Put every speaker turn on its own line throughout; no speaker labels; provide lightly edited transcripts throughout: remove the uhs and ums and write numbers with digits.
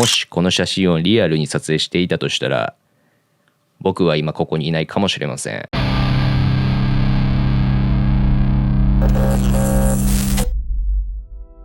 もしこの写真をリアルに撮影していたとしたら、僕は今ここにいないかもしれません。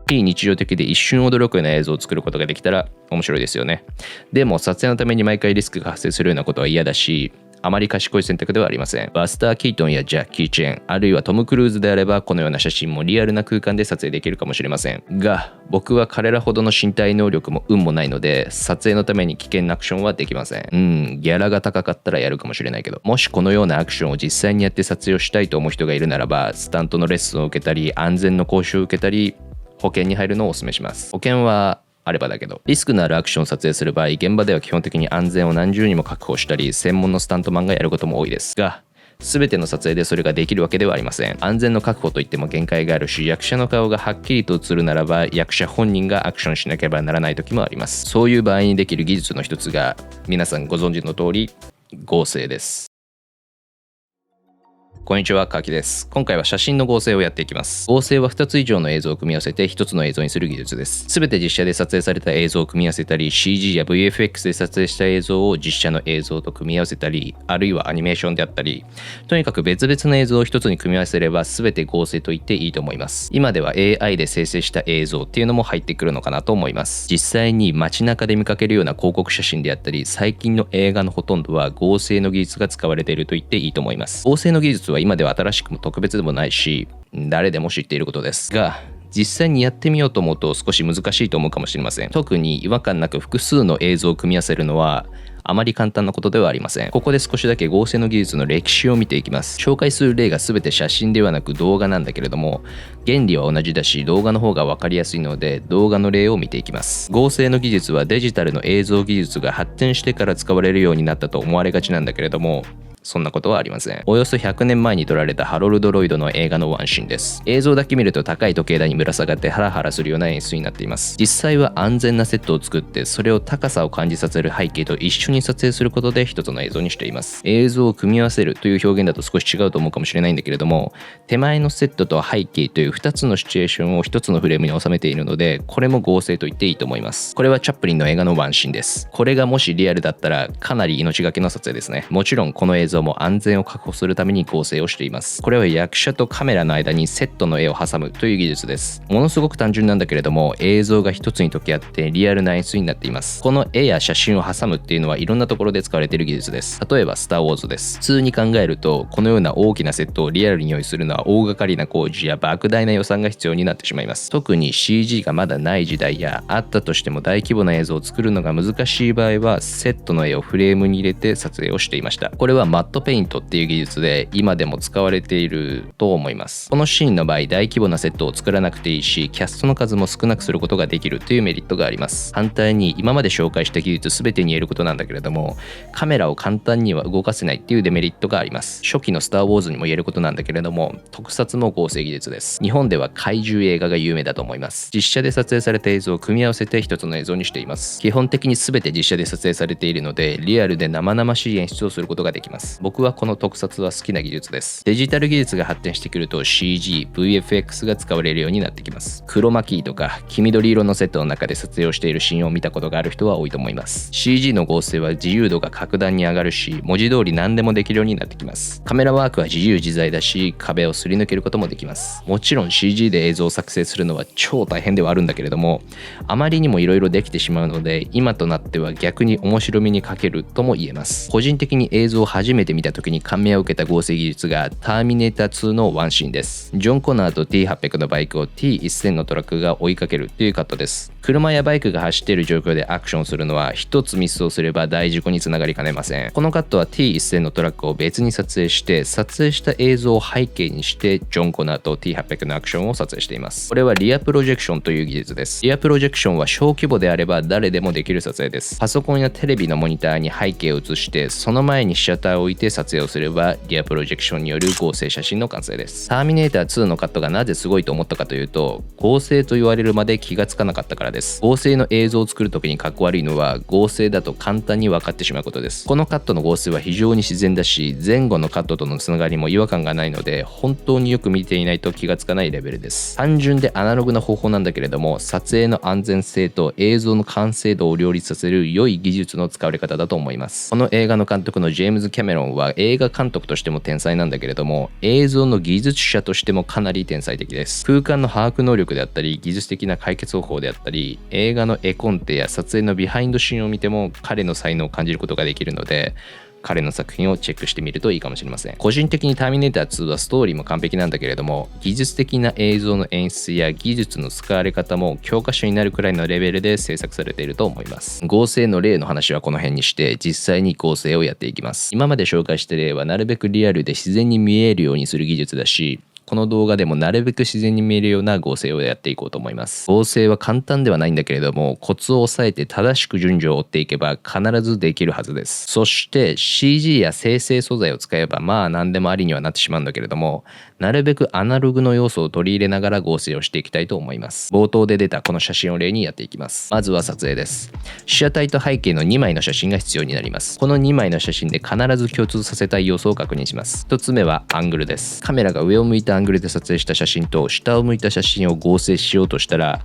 非日常的で一瞬驚くような映像を作ることができたら面白いですよね。でも撮影のために毎回リスクが発生するようなことは嫌だし、あまり賢い選択ではありません。バスター・キートンやジャッキー・チェン、あるいはトム・クルーズであれば、このような写真もリアルな空間で撮影できるかもしれませんが、僕は彼らほどの身体能力も運もないので、撮影のために危険なアクションはできません。ギャラが高かったらやるかもしれないけど、もしこのようなアクションを実際にやって撮影をしたいと思う人がいるならば、スタントのレッスンを受けたり、安全の講習を受けたり、保険に入るのをお勧めします。保険はあればだけど、リスクのあるアクションを撮影する場合、現場では基本的に安全を何重にも確保したり、専門のスタントマンがやることも多いですが、全ての撮影でそれができるわけではありません。安全の確保といっても限界があるし、役者の顔がはっきりと映るならば、役者本人がアクションしなければならない時もあります。そういう場合にできる技術の一つが、皆さんご存知の通り、合成です。こんにちは、かきです。今回は写真の合成をやっていきます。合成は2つ以上の映像を組み合わせて1つの映像にする技術です。すべて実写で撮影された映像を組み合わせたり、CG や VFX で撮影した映像を実写の映像と組み合わせたり、あるいはアニメーションであったり、とにかく別々の映像を1つに組み合わせれば全て合成と言っていいと思います。今では AI で生成した映像っていうのも入ってくるのかなと思います。実際に街中で見かけるような広告写真であったり、最近の映画のほとんどは合成の技術が使われていると言っていいと思います。合成の技術は今では新しくも特別でもないし、誰でも知っていることですが、実際にやってみようと思うと少し難しいと思うかもしれません。特に違和感なく複数の映像を組み合わせるのはあまり簡単なことではありません。ここで少しだけ合成の技術の歴史を見ていきます。紹介する例が全て写真ではなく動画なんだけれども、原理は同じだし動画の方が分かりやすいので動画の例を見ていきます。合成の技術はデジタルの映像技術が発展してから使われるようになったと思われがちなんだけれども、そんなことはありません。およそ100年前に撮られたハロルド・ロイドの映画のワンシーンです。映像だけ見ると高い時計台にぶら下がってハラハラするような演出になっています。実際は安全なセットを作って、それを高さを感じさせる背景と一緒に撮影することで一つの映像にしています。映像を組み合わせるという表現だと少し違うと思うかもしれないんだけれども、手前のセットと背景という2つのシチュエーションを1つのフレームに収めているので、これも合成と言っていいと思います。これはチャップリンの映画のワンシーンです。これがもしリアルだったらかなり命がけの撮影ですね。もちろんこの映像も安全を確保するために合成をしています。これは役者とカメラの間にセットの絵を挟むという技術です。ものすごく単純なんだけれども、映像が一つに溶け合ってリアルな演出になっています。この絵や写真を挟むっていうのはいろんなところで使われている技術です。例えばスター・ウォーズです。普通に考えるとこのような大きなセットをリアルに用意するのは大掛かりな工事や莫大な予算が必要になってしまいます。特に CG がまだない時代や、あったとしても大規模な映像を作るのが難しい場合はセットの絵をフレームに入れて撮影をしていました。これはマットペイントっていう技術で今でも使われていると思います。このシーンの場合、大規模なセットを作らなくていいし、キャストの数も少なくすることができるというメリットがあります。反対に今まで紹介した技術全てに言えることなんだけれども、カメラを簡単には動かせないっていうデメリットがあります。初期のスター・ウォーズにも言えることなんだけれども、特撮も合成技術です。日本では怪獣映画が有名だと思います。実写で撮影された映像を組み合わせて一つの映像にしています。基本的に全て実写で撮影されているので、リアルで生々しい演出をすることができます。僕はこの特撮は好きな技術です。デジタル技術が発展してくると CG、VFX が使われるようになってきます。クロマキーとか黄緑色のセットの中で撮影をしているシーンを見たことがある人は多いと思います。CG の合成は自由度が格段に上がるし、文字通り何でもできるようになってきます。カメラワークは自由自在だし、壁をすり抜けることもできます。もちろん CG で映像を作成するのは超大変ではあるんだけれども、あまりにも色々できてしまうので、今となっては逆に面白みに欠けるとも言えます。個人的に映像を初めて見た時に感銘を受けた合成技術がターミネーター2のワンシーンです。ジョン・コナーと T800 のバイクを T1000 のトラックが追いかけるというカットです。車やバイクが走っている状況でアクションするのは一つミスをすれば大事故につながりかねません。このカットは T1000 のトラックを別に撮影して、撮影した映像を背景にしてジョン・コナーと T800 のアクションを撮影しています。これはリアプロジェクションという技術です。リアプロジェクションは小規模であれば誰でもできる撮影です。パソコンやテレビのモニターに背景を映して、その前にシャッターを置いて撮影をすればリアプロジェクションによる合成写真の完成です。ターミネーター2のカットがなぜすごいと思ったかというと、合成と言われるまで気がつかなかったからです。合成の映像を作る時にかっこ悪いのは合成だと簡単に分かってしまうことです。このカットの合成は非常に自然だし、前後のカットとのつながりも違和感がないので、本当によく見ていないと気がつかないレベルです。単純でアナログな方法なんだけれども、撮影の安全性と映像の完成度を両立させる良い技術の使われ方だと思います。この映画の監督のジェームズ・キャメロンは映画監督としても天才なんだけれども、映像の技術者としてもかなり天才的です。空間の把握能力であったり、技術的な解決方法であったり、映画の絵コンテや撮影のビハインドシーンを見ても彼の才能を感じることができるので、彼の作品をチェックしてみるといいかもしれません。個人的にターミネーター2はストーリーも完璧なんだけれども、技術的な映像の演出や技術の使われ方も教科書になるくらいのレベルで制作されていると思います。合成の例の話はこの辺にして、実際に合成をやっていきます。今まで紹介した例はなるべくリアルで自然に見えるようにする技術だし、この動画でもなるべく自然に見えるような合成をやっていこうと思います。合成は簡単ではないんだけれども、コツを押さえて正しく順序を追っていけば必ずできるはずです。そして CG や生成素材を使えばまあ何でもありにはなってしまうんだけれども、なるべくアナログの要素を取り入れながら合成をしていきたいと思います。冒頭で出たこの写真を例にやっていきます。まずは撮影です。被写体と背景の2枚の写真が必要になります。この2枚の写真で必ず共通させたい要素を確認します。1つ目はアングルです。カメラが上を向いたアングルで撮影した写真と下を向いた写真を合成しようとしたら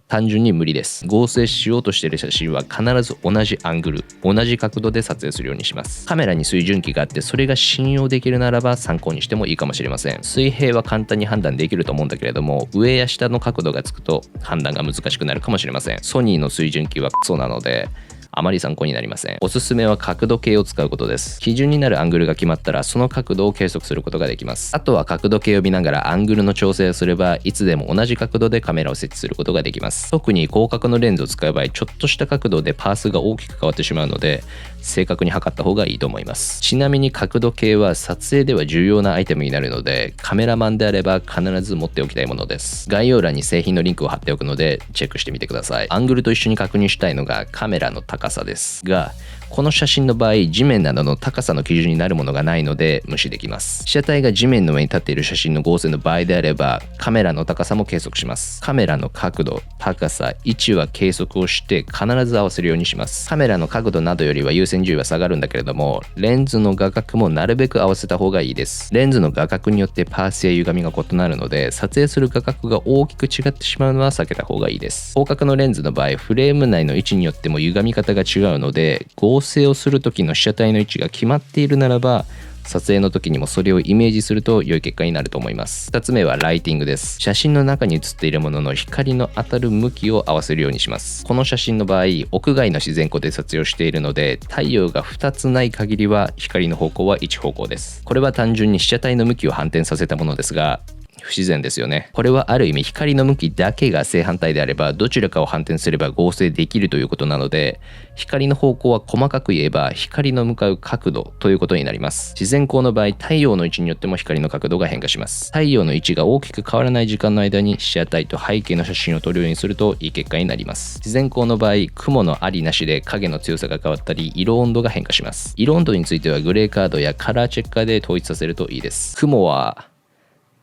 単純に無理です。合成しようとしている写真は必ず同じアングル、同じ角度で撮影するようにします。カメラに水準器があってそれが信用できるならば参考にしてもいいかもしれません。水平は簡単に判断できると思うんだけれども、上や下の角度がつくと判断が難しくなるかもしれません。ソニーの水準器はクソなのであまり参考になりません。おすすめは角度計を使うことです。基準になるアングルが決まったらその角度を計測することができます。あとは角度計を見ながらアングルの調整をすればいつでも同じ角度でカメラを設置することができます。特に広角のレンズを使う場合、ちょっとした角度でパースが大きく変わってしまうので正確に測った方がいいと思います。ちなみに角度計は撮影では重要なアイテムになるので、カメラマンであれば必ず持っておきたいものです。概要欄に製品のリンクを貼っておくのでチェックしてみてください。アングルと一緒に確認したいのがカメラの高さですが、この写真の場合地面などの高さの基準になるものがないので無視できます。被写体が地面の上に立っている写真の合成の場合であればカメラの高さも計測します。カメラの角度、高さ、位置は計測をして必ず合わせるようにします。カメラの角度などよりは優先順位は下がるんだけれども、レンズの画角もなるべく合わせた方がいいです。レンズの画角によってパースや歪みが異なるので、撮影する画角が大きく違ってしまうのは避けた方がいいです。広角のレンズの場合、フレーム内の位置によっても歪み方が違うので、合成をする時の被写体の位置が決まっているならば撮影の時にもそれをイメージすると良い結果になると思います。2つ目はライティングです。写真の中に写っているものの光の当たる向きを合わせるようにします。この写真の場合、屋外の自然光で撮影をしているので、太陽が2つない限りは光の方向は一方向です。これは単純に被写体の向きを反転させたものですが、不自然ですよね。これはある意味光の向きだけが正反対であればどちらかを反転すれば合成できるということなので、光の方向は細かく言えば光の向かう角度ということになります。自然光の場合、太陽の位置によっても光の角度が変化します。太陽の位置が大きく変わらない時間の間に被写体と背景の写真を撮るようにするといい結果になります。自然光の場合、雲のありなしで影の強さが変わったり色温度が変化します。色温度についてはグレーカードやカラーチェッカーで統一させるといいです。雲は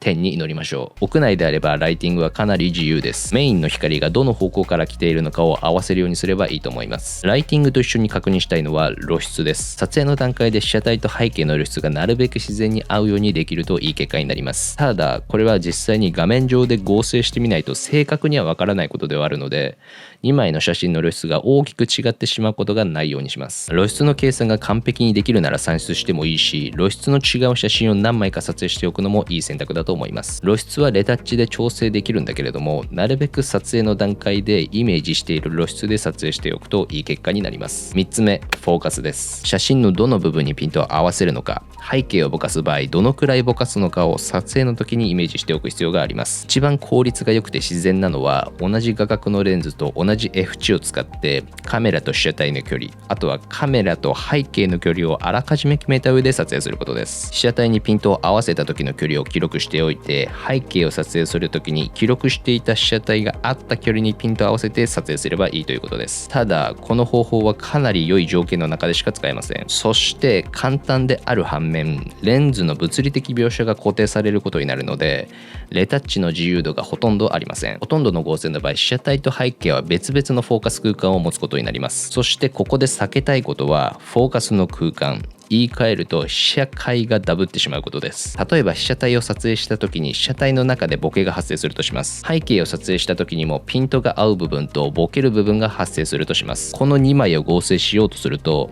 天に祈りましょう。屋内であればライティングはかなり自由です。メインの光がどの方向から来ているのかを合わせるようにすればいいと思います。ライティングと一緒に確認したいのは露出です。撮影の段階で被写体と背景の露出がなるべく自然に合うようにできるといい結果になります。ただこれは実際に画面上で合成してみないと正確にはわからないことではあるので、2枚の写真の露出が大きく違ってしまうことがないようにします。露出の計算が完璧にできるなら算出してもいいし、露出の違う写真を何枚か撮影しておくのもいい選択だと思います。露出はレタッチで調整できるんだけれども、なるべく撮影の段階でイメージしている露出で撮影しておくといい結果になります。3つ目、フォーカスです。写真のどの部分にピントを合わせるのか、背景をぼかす場合どのくらいぼかすのかを撮影の時にイメージしておく必要があります。一番効率が良くて自然なのは、同じ画角のレンズと同じ F 値を使ってカメラと被写体の距離、あとはカメラと背景の距離をあらかじめ決めた上で撮影することです。被写体にピントを合わせた時の距離を記録しておいて、背景を撮影する時に記録していた被写体があった距離にピントを合わせて撮影すればいいということです。ただこの方法はかなり良い条件の中でしか使えません。そして簡単である反面、レンズの物理的描写が固定されることになるので、レタッチの自由度がほとんどありません。ほとんどの合成の場合、被写体と背景は別々のフォーカス空間を持つことになります。そしてここで避けたいことはフォーカスの空間、言い換えると被写界がダブってしまうことです。例えば被写体を撮影した時に被写体の中でボケが発生するとします。背景を撮影した時にもピントが合う部分とボケる部分が発生するとします。この2枚を合成しようとすると、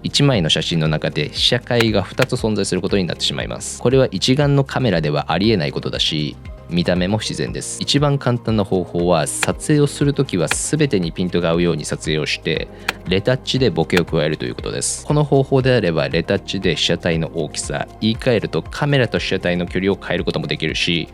1枚の写真の中で被写界が2つ存在することになってしまいます。これは一眼のカメラではありえないことだし、見た目も不自然です。一番簡単な方法は、撮影をするときは全てにピントが合うように撮影をしてレタッチでボケを加えるということです。この方法であればレタッチで被写体の大きさ、言い換えるとカメラと被写体の距離を変えることもできるし、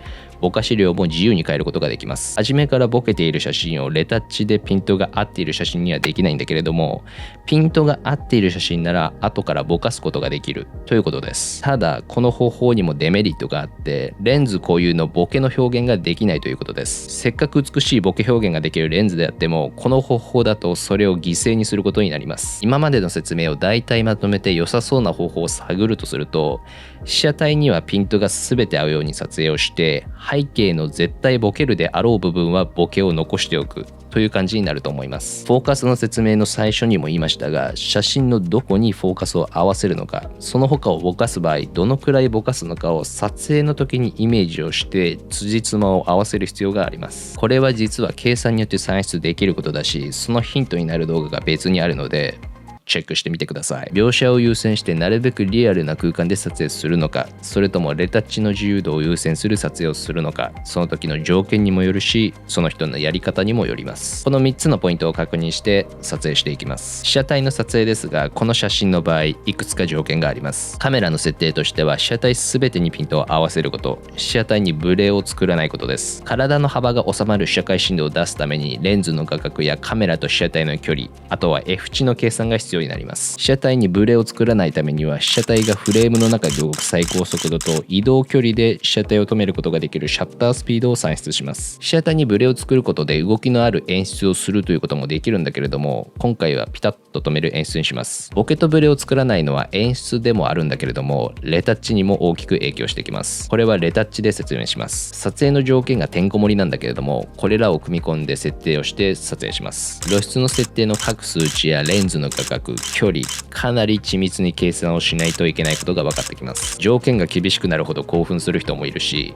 ぼかし量も自由に変えることができます。初めからボケている写真をレタッチでピントが合っている写真にはできないんだけれども、ピントが合っている写真なら後からぼかすことができるということです。ただこの方法にもデメリットがあって、レンズ固有のボケの表現ができないということです。せっかく美しいボケ表現ができるレンズであっても、この方法だとそれを犠牲にすることになります。今までの説明を大体まとめて良さそうな方法を探るとすると、被写体にはピントが全て合うように撮影をして、背景の絶対ボケるであろう部分はボケを残しておくという感じになると思います。フォーカスの説明の最初にも言いましたが、写真のどこにフォーカスを合わせるのか、その他をぼかす場合どのくらいぼかすのかを撮影の時にイメージをして辻褄を合わせる必要があります。これは実は計算によって算出できることだし、そのヒントになる動画が別にあるのでチェックしてみてください。描写を優先してなるべくリアルな空間で撮影するのか、それともレタッチの自由度を優先する撮影をするのか、その時の条件にもよるし、その人のやり方にもよります。この3つのポイントを確認して撮影していきます。被写体の撮影ですが、この写真の場合いくつか条件があります。カメラの設定としては、被写体全てにピントを合わせること、被写体にブレを作らないことです。体の幅が収まる被写界深度を出すために、レンズの画角やカメラと被写体の距離、あとは F 値の計算が必要になります。被写体にブレを作らないためには、被写体がフレームの中で動く最高速度と移動距離で被写体を止めることができるシャッタースピードを算出します。被写体にブレを作ることで動きのある演出をするということもできるんだけれども、今回はピタッと止める演出にします。ボケとブレを作らないのは演出でもあるんだけれども、レタッチにも大きく影響してきます。これはレタッチで説明します。撮影の条件がてんこ盛りなんだけれども、これらを組み込んで設定をして撮影します。露出の設定の各数値やレンズの画角、距離、かなり緻密に計算をしないといけないことが分かってきます。条件が厳しくなるほど興奮する人もいるし、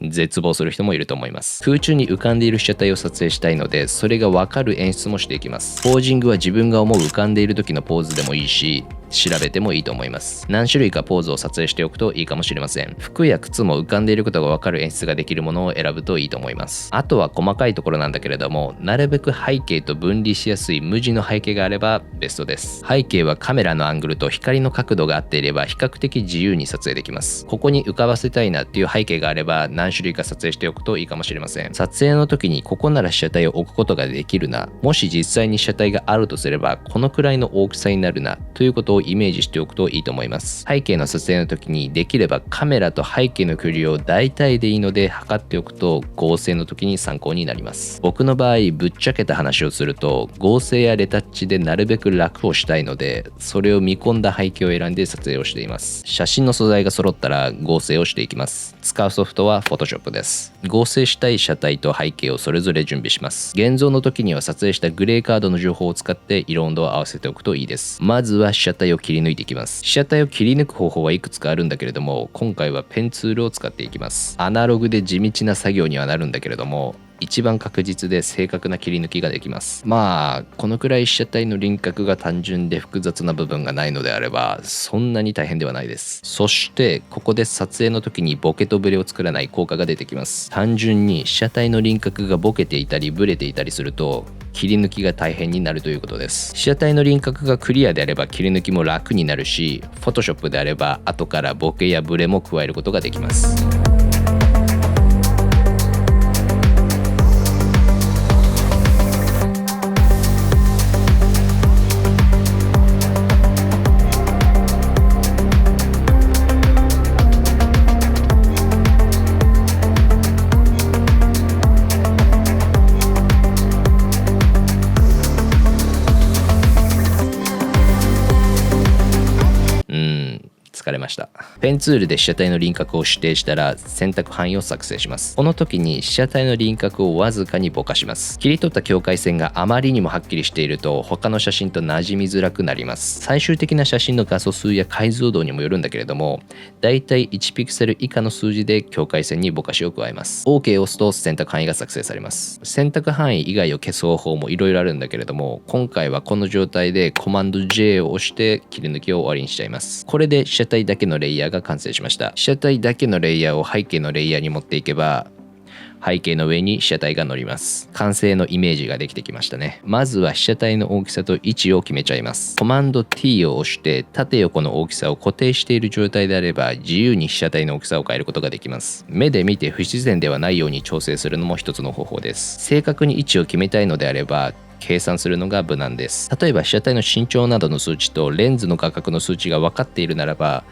絶望する人もいると思います。空中に浮かんでいる被写体を撮影したいので、それが分かる演出もしていきます。ポージングは自分が思う浮かんでいる時のポーズでもいいし、調べてもいいと思います。何種類かポーズを撮影しておくといいかもしれません。服や靴も浮かんでいることが分かる演出ができるものを選ぶといいと思います。あとは細かいところなんだけれども、なるべく背景と分離しやすい無地の背景があればベストです。背景はカメラのアングルと光の角度が合っていれば比較的自由に撮影できます。ここに浮かばせたいなっていう背景があれば何種類か撮影しておくといいかもしれません。撮影の時にここなら被写体を置くことができるな、もし実際に被写体があるとすればこのくらいの大きさになるなということをイメージしておくといいと思います。背景の撮影の時にできればカメラと背景の距離を大体でいいので測っておくと合成の時に参考になります。僕の場合ぶっちゃけた話をすると、合成やレタッチでなるべく楽をしたいので、それを見込んだ背景を選んで撮影をしています。写真の素材が揃ったら合成をしていきます。使うソフトは Photoshop です。合成したい被写体と背景をそれぞれ準備します。現像の時には撮影したグレーカードの情報を使って色温度を合わせておくといいです。まずは被写体を切り抜いていきます。被写体を切り抜く方法はいくつかあるんだけれども、今回はペンツールを使っていきます。アナログで地道な作業にはなるんだけれども、一番確実で正確な切り抜きができます。まあこのくらい被写体の輪郭が単純で複雑な部分がないのであればそんなに大変ではないです。そしてここで撮影の時にボケとブレを作らない効果が出てきます。単純に被写体の輪郭がボケていたりブレていたりすると切り抜きが大変になるということです。被写体の輪郭がクリアであれば切り抜きも楽になるし、Photoshop であれば後からボケやブレも加えることができます。かれました。ペンツールで被写体の輪郭を指定したら選択範囲を作成します。この時に被写体の輪郭をわずかにぼかします。切り取った境界線があまりにもはっきりしていると他の写真と馴染みづらくなります。最終的な写真の画素数や解像度にもよるんだけれども、だいたい1ピクセル以下の数字で境界線にぼかしを加えます。OK を押すと選択範囲が作成されます。選択範囲以外を消す方法もいろいろあるんだけれども、今回はこの状態でコマンド J を押して切り抜きを終わりにしちゃいます。これで被写体だけのレイヤーが完成しました。被写体だけのレイヤーを背景のレイヤーに持っていけば、背景の上に被写体が乗ります。完成のイメージができてきましたね。まずは被写体の大きさと位置を決めちゃいます。コマンド T を押して縦横の大きさを固定している状態であれば自由に被写体の大きさを変えることができます。目で見て不自然ではないように調整するのも一つの方法です。正確に位置を決めたいのであれば計算するのが無難です。例えば被写体の身長などの数値とレンズの画角の数値が分かっているならば、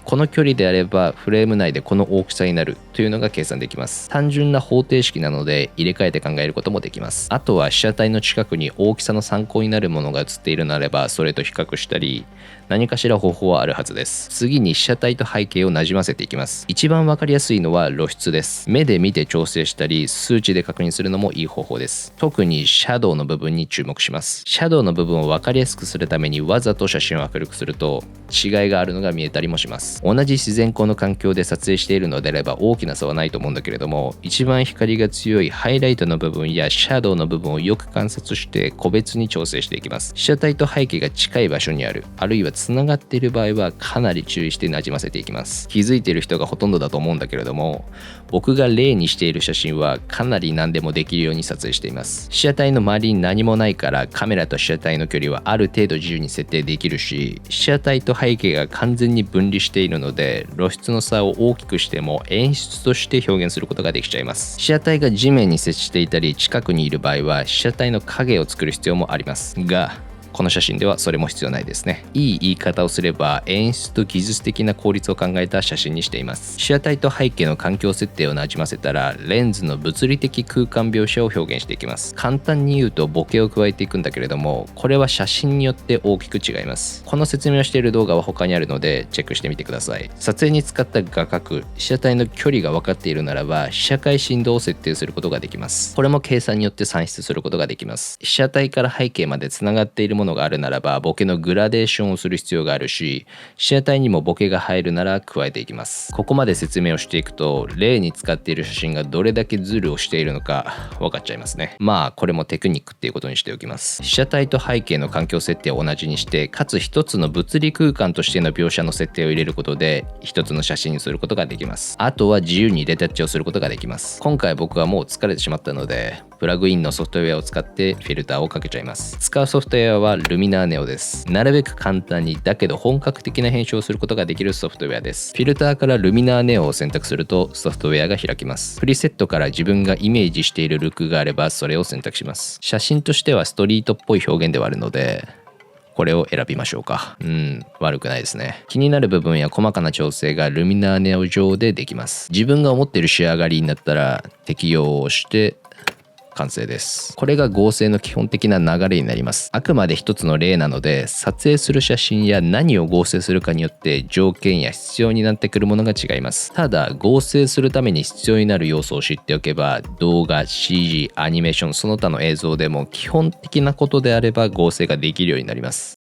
この距離であればフレーム内でこの大きさになるというのが計算できます。単純な方程式なので入れ替えて考えることもできます。あとは被写体の近くに大きさの参考になるものが写っているならばそれと比較したり、何かしら方法はあるはずです。次に被写体と背景をなじませていきます。一番わかりやすいのは露出です。目で見て調整したり数値で確認するのもいい方法です。特にシャドウの部分に注目します。シャドウの部分をわかりやすくするためにわざと写真を明るくすると違いがあるのが見えたりもします。同じ自然光の環境で撮影しているのであれば大きな差はないと思うんだけれども、一番光が強いハイライトの部分やシャドウの部分をよく観察して個別に調整していきます。被写体と背景が近い場所にある、あるいはつながっている場合はかなり注意してなじませていきます。気づいている人がほとんどだと思うんだけれども、僕が例にしている写真はかなり何でもできるように撮影しています。被写体の周りに何もないからカメラと被写体の距離はある程度自由に設定できるし、被写体と背景が完全に分離しているので露出の差を大きくしても演出として表現することができちゃいます。被写体が地面に接していたり近くにいる場合は被写体の影を作る必要もありますが、この写真ではそれも必要ないですね。いい言い方をすれば演出と技術的な効率を考えた写真にしています。被写体と背景の環境設定をなじませたらレンズの物理的空間描写を表現していきます。簡単に言うとボケを加えていくんだけれども、これは写真によって大きく違います。この説明をしている動画は他にあるのでチェックしてみてください。撮影に使った画角、被写体の距離が分かっているならば被写界振動を設定することができます。これも計算によって算出することができます。被写体から背景までつながっているものがあるならばボケのグラデーションをする必要があるし、被写体にもボケが入るなら加えていきます。ここまで説明をしていくと例に使っている写真がどれだけズルをしているのか分かっちゃいますね。まあこれもテクニックっていうことにしておきます。被写体と背景の環境設定を同じにしてかつ一つの物理空間としての描写の設定を入れることで一つの写真にすることができます。あとは自由にレタッチをすることができます。今回僕はもう疲れてしまったのでプラグインのソフトウェアを使ってフィルターをかけちゃいます。使うソフトウェアはルミナーネオです。なるべく簡単にだけど本格的な編集をすることができるソフトウェアです。フィルターからルミナーネオを選択するとソフトウェアが開きます。プリセットから自分がイメージしているルックがあればそれを選択します。写真としてはストリートっぽい表現ではあるのでこれを選びましょうか。悪くないですね。気になる部分や細かな調整がルミナーネオ上でできます。自分が思っている仕上がりになったら適用をして完成です。これが合成の基本的な流れになります。あくまで一つの例なので撮影する写真や何を合成するかによって条件や必要になってくるものが違います。ただ合成するために必要になる要素を知っておけば動画、CG、アニメーションその他の映像でも基本的なことであれば合成ができるようになります。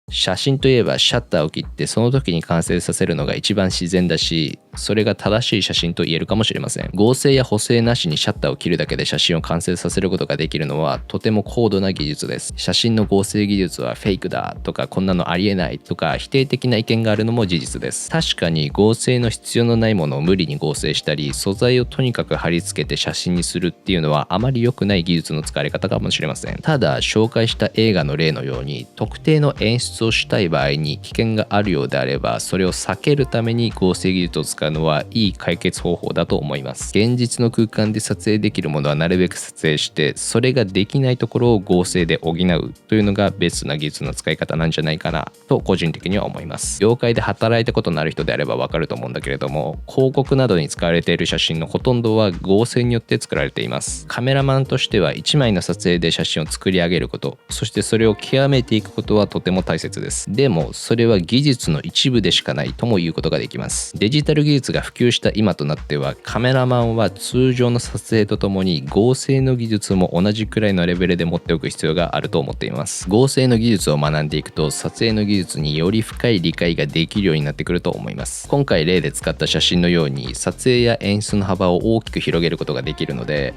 写真といえばシャッターを切ってその時に完成させるのが一番自然だし、それが正しい写真と言えるかもしれません。合成や補正なしにシャッターを切るだけで写真を完成させることができるのはとても高度な技術です。写真の合成技術はフェイクだとかこんなのありえないとか否定的な意見があるのも事実です。確かに合成の必要のないものを無理に合成したり素材をとにかく貼り付けて写真にするっていうのはあまり良くない技術の使われ方かもしれません。ただ紹介した映画の例のように特定の演出をしたい場合に危険があるようであればそれを避けるために合成技術を使うのはいい解決方法だと思います。現実の空間で撮影できるものはなるべく撮影してそれができないところを合成で補うというのがベストな技術の使い方なんじゃないかなと個人的には思います。業界で働いたことのある人であればわかると思うんだけれども、広告などに使われている写真のほとんどは合成によって作られています。カメラマンとしては1枚の撮影で写真を作り上げること、そしてそれを極めていくことはとても大切切です。でもそれは技術の一部でしかないとも言うことができます。デジタル技術が普及した今となっては、カメラマンは通常の撮影とともに合成の技術も同じくらいのレベルで持っておく必要があると思っています。合成の技術を学んでいくと、撮影の技術により深い理解ができるようになってくると思います。今回例で使った写真のように撮影や演出の幅を大きく広げることができるので、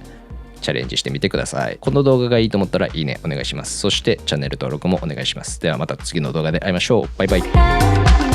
チャレンジしてみてください。この動画がいいと思ったらいいねお願いします。そしてチャンネル登録もお願いします。ではまた次の動画で会いましょう。バイバイ。